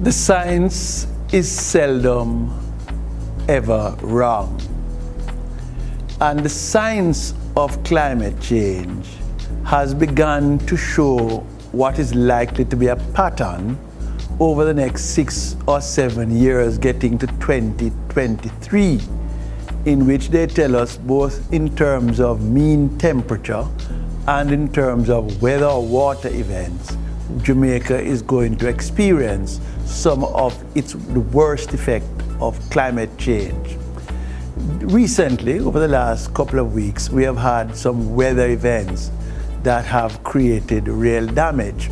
The science is seldom ever wrong. And the science of climate change has begun to show what is likely to be a pattern over the next 6 or 7 years, getting to 2023, in which they tell us both in terms of mean temperature and in terms of weather or water events, Jamaica is going to experience some of the worst effect of climate change. Recently, over the last couple of weeks, we have had some weather events that have created real damage.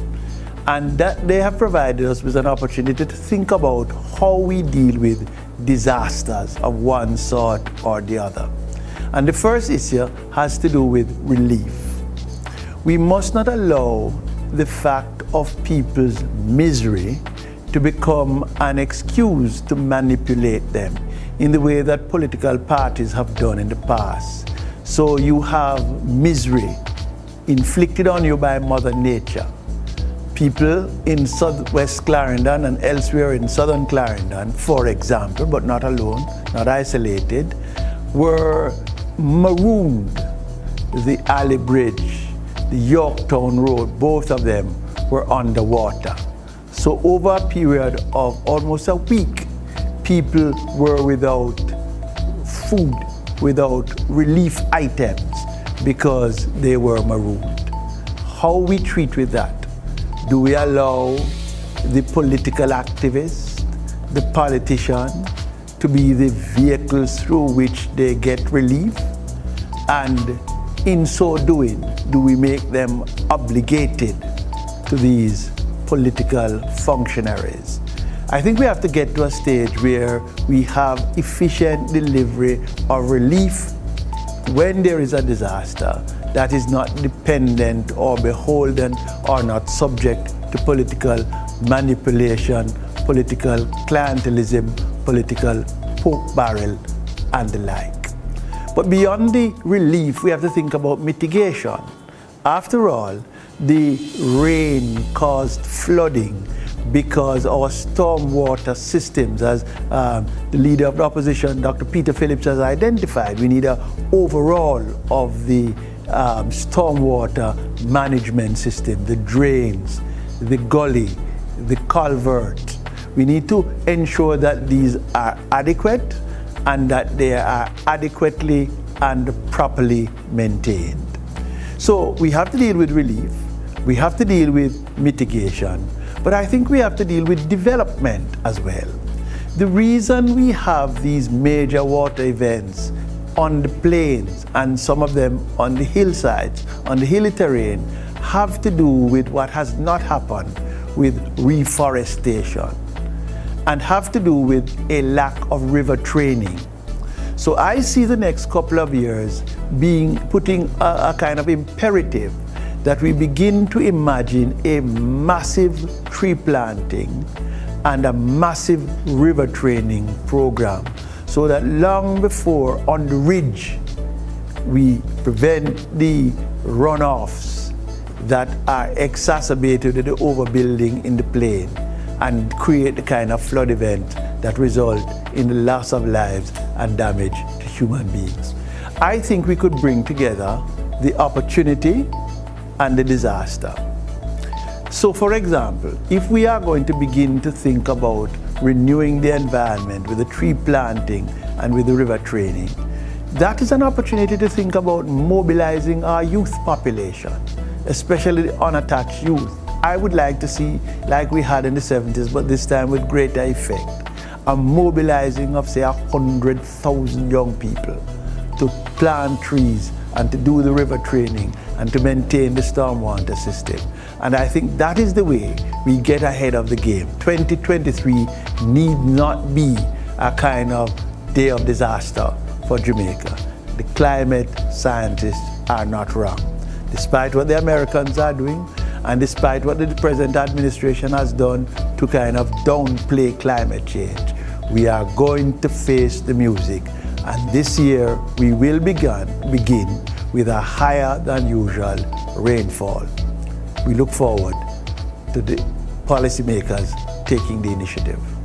And that they have provided us with an opportunity to think about how we deal with disasters of one sort or the other. And the first issue has to do with relief. We must not allow the fact of people's misery to become an excuse to manipulate them in the way that political parties have done in the past. So you have misery inflicted on you by Mother Nature. People in southwest Clarendon and elsewhere in southern Clarendon, for example, but not alone, not isolated, were marooned. The Alley Bridge, the Yorktown Road, both of them were underwater. So over a period of almost a week, people were without food, without relief items, because they were marooned. How we treat with that? Do we allow the political activists, the politicians, to be the vehicles through which they get relief? And in so doing, do we make them obligated to these political functionaries? I think we have to get to a stage where we have efficient delivery of relief when there is a disaster that is not dependent or beholden or not subject to political manipulation, political clientelism, political poke barrel, and the like. But beyond the relief, we have to think about mitigation. After all, the rain caused flooding because our stormwater systems, as the leader of the opposition, Dr. Peter Phillips, has identified, we need an overhaul of the stormwater management system, the drains, the gully, the culvert. We need to ensure that these are adequate and that they are adequately and properly maintained. So we have to deal with relief, we have to deal with mitigation, but I think we have to deal with development as well. The reason we have these major water events on the plains and some of them on the hillsides, on the hilly terrain, have to do with what has not happened with reforestation and have to do with a lack of river training. So I see the next couple of years putting a kind of imperative that we begin to imagine a massive tree planting and a massive river training program, so that long before on the ridge we prevent the runoffs that are exacerbated with the overbuilding in the plain and create the kind of flood event that result in the loss of lives and damage to human beings. I think we could bring together the opportunity and the disaster. So for example, if we are going to begin to think about renewing the environment with the tree planting and with the river training, that is an opportunity to think about mobilizing our youth population, especially the unattached youth. I would like to see, like we had in the 70s, but this time with greater effect, a mobilizing of say 100,000 young people to plant trees and to do the river training and to maintain the stormwater system. And I think that is the way we get ahead of the game. 2023 need not be a kind of day of disaster for Jamaica. The climate scientists are not wrong. Despite what the Americans are doing, and despite what the present administration has done to kind of downplay climate change, we are going to face the music. And this year, we will begin with a higher than usual rainfall. We look forward to the policymakers taking the initiative.